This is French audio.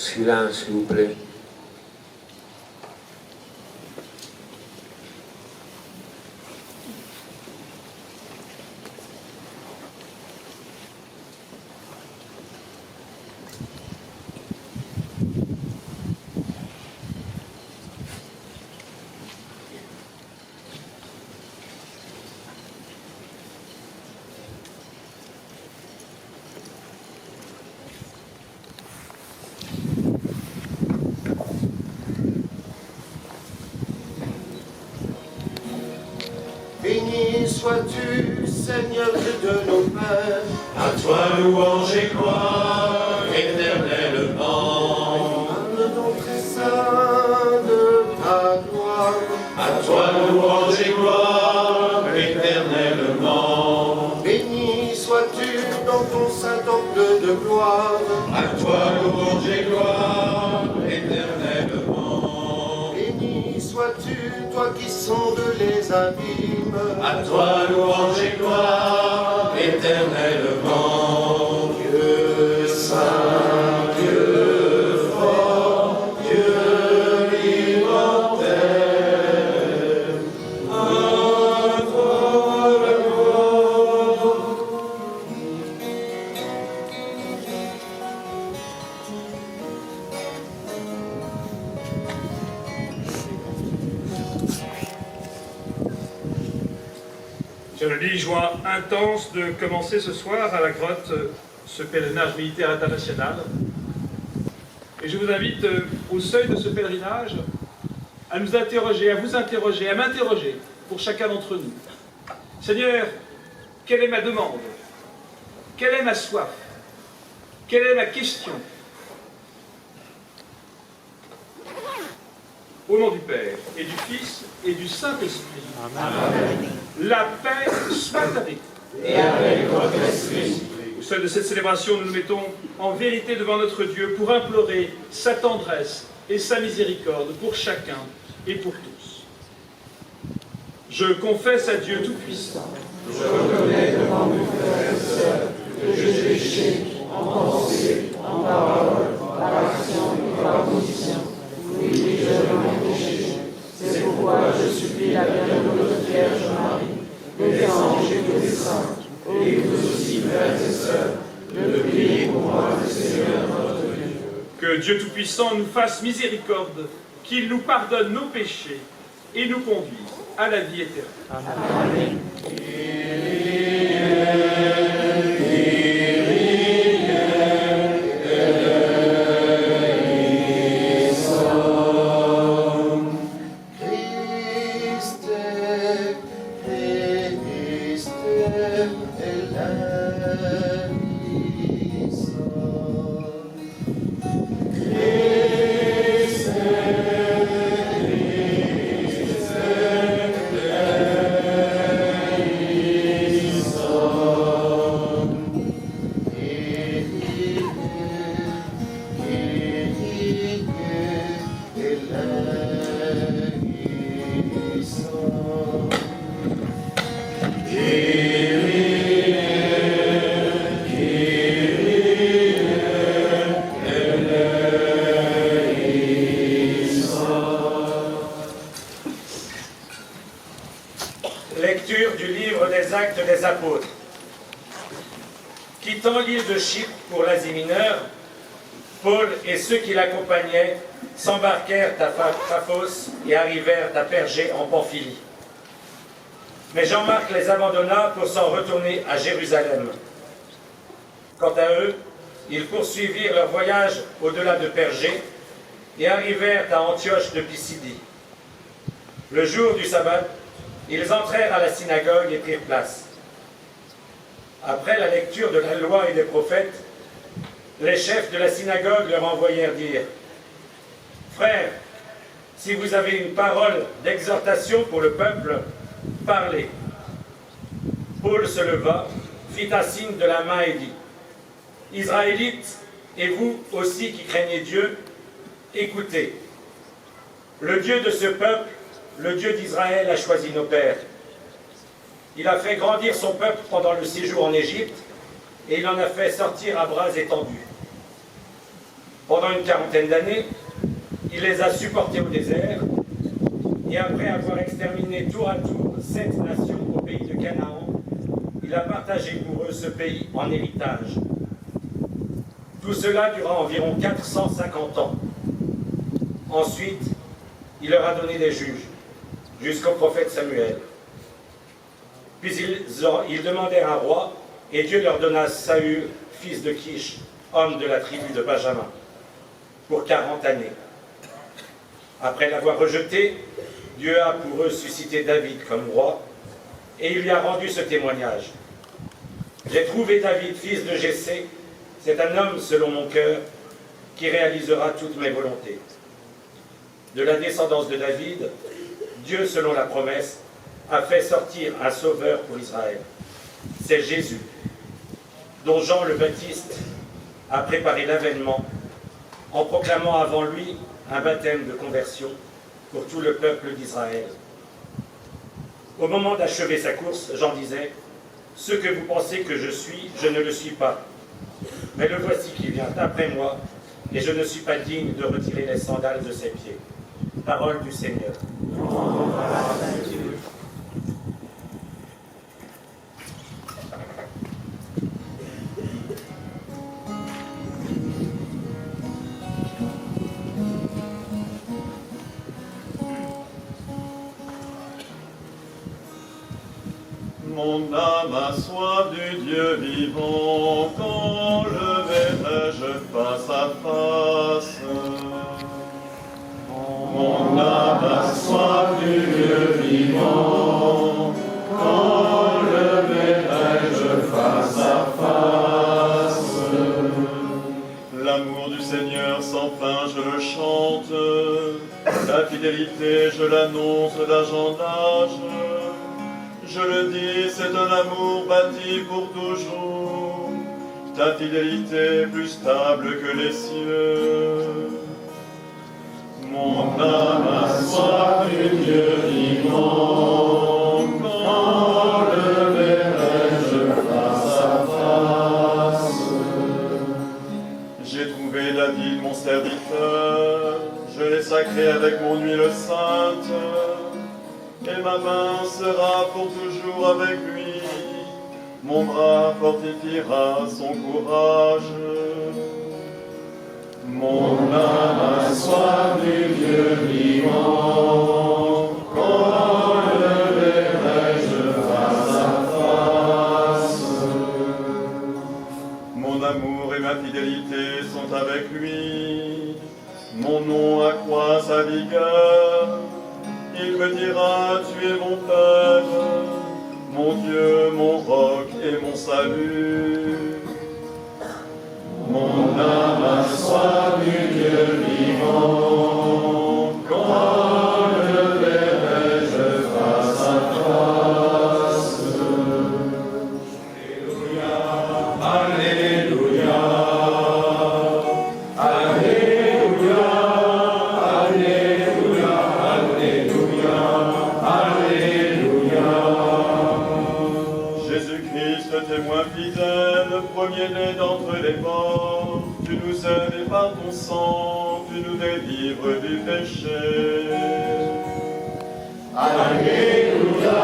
Silence, s'il vous plaît. Béni sois-tu, Seigneur Dieu de nos pères. À toi louange et gloire, éternellement. Le nom très saint de ta gloire. À toi louange et gloire, éternellement. Béni sois-tu dans ton saint temple de gloire. À toi louange et gloire, éternellement. Béni sois-tu, toi qui sondes les abîmes. À toi louange et gloire, éternellement. Dieu saint, Dieu fort, Dieu immortel. À toi la gloire. J'ai le joie intense de commencer ce soir à la grotte ce pèlerinage militaire international. Et je vous invite au seuil de ce pèlerinage à nous interroger, à vous interroger, à m'interroger pour chacun d'entre nous. Seigneur, quelle est ma demande? Quelle est ma soif? Quelle est ma question? Au nom du Père, et du Fils, et du Saint-Esprit. Amen. La paix soit avec vous. Et avec votre esprit. Au seuil de cette célébration, nous nous mettons en vérité devant notre Dieu pour implorer sa tendresse et sa miséricorde pour chacun et pour tous. Je confesse à Dieu Tout-Puissant. Je reconnais devant mes frères et sœurs que j'ai péché en pensée, en parole, par action et par omission. Oui, je m'en péché. C'est pourquoi je supplie la bienheureuse Vierge Marie, les anges et tous les saints, et vous aussi, frères et sœurs, de prier pour moi, le Seigneur notre Dieu. Que Dieu Tout-Puissant nous fasse miséricorde, qu'il nous pardonne nos péchés et nous conduise à la vie éternelle. Amen. Lecture du livre des Actes des Apôtres. Quittant l'île de Chypre pour l'Asie mineure, Paul et ceux qui l'accompagnaient s'embarquèrent à Paphos et arrivèrent à Pergé en Pamphylie. Mais Jean-Marc les abandonna pour s'en retourner à Jérusalem. Quant à eux, ils poursuivirent leur voyage au-delà de Pergé et arrivèrent à Antioche de Pisidie. Le jour du sabbat, ils entrèrent à la synagogue et prirent place. Après la lecture de la loi et des prophètes, les chefs de la synagogue leur envoyèrent dire « Frères, si vous avez une parole d'exhortation pour le peuple, parlez. » Paul se leva, fit un signe de la main et dit « Israélites, et vous aussi qui craignez Dieu, écoutez. Le Dieu de ce peuple, le Dieu d'Israël, a choisi nos pères. Il a fait grandir son peuple pendant le séjour en Égypte, et il en a fait sortir à bras étendus. Pendant une quarantaine d'années, il les a supportés au désert, et après avoir exterminé tour à tour 7 nations au pays de Canaan, il a partagé pour eux ce pays en héritage. Tout cela dura environ 450 ans. Ensuite, il leur a donné des juges, jusqu'au prophète Samuel. Puis ils demandèrent un roi, et Dieu leur donna Saül, fils de Kish, homme de la tribu de Benjamin, pour 40 années. Après l'avoir rejeté, Dieu a pour eux suscité David comme roi, et il lui a rendu ce témoignage. J'ai trouvé David, fils de Jessé, c'est un homme selon mon cœur, qui réalisera toutes mes volontés. De la descendance de David, Dieu, selon la promesse, a fait sortir un sauveur pour Israël. C'est Jésus, dont Jean le Baptiste a préparé l'avènement, en proclamant avant lui un baptême de conversion pour tout le peuple d'Israël. Au moment d'achever sa course, Jean disait « Ce que vous pensez que je suis, je ne le suis pas. Mais le voici qui vient après moi, et je ne suis pas digne de retirer les sandales de ses pieds. » Parole du Seigneur. Mon âme a soif du Dieu vivant, quand le verrai-je face à face? Mon âme a soif du Dieu vivant, quand le verrai-je face à face? L'amour du Seigneur sans fin, je le chante, la fidélité, je l'annonce d'âge en âge. Je le dis, c'est un amour bâti pour toujours, ta fidélité plus stable que les cieux. Mon âme a soif du Dieu vivant, quand le verrai-je face à face? J'ai trouvé David, mon serviteur, je l'ai sacré avec mon huile sainte, et ma main sera pour toujours avec lui, mon bras fortifiera son courage. Mon âme a soif du Dieu vivant, quand le verrai-je face à face? Mon amour et ma fidélité sont avec lui, mon nom accroît sa vigueur. Il me dira, tu es mon Père, mon Dieu, mon roc et mon salut. Mon âme a soif du Dieu vivant, quand le verrai-je face à face? Alléluia, Alléluia, Alléluia, Alléluia. Alléluia. Jésus-Christ, témoin fidèle, premier-né d'entre les morts, tu nous aimes et par ton sang, tu nous délivres du péché. Alléluia.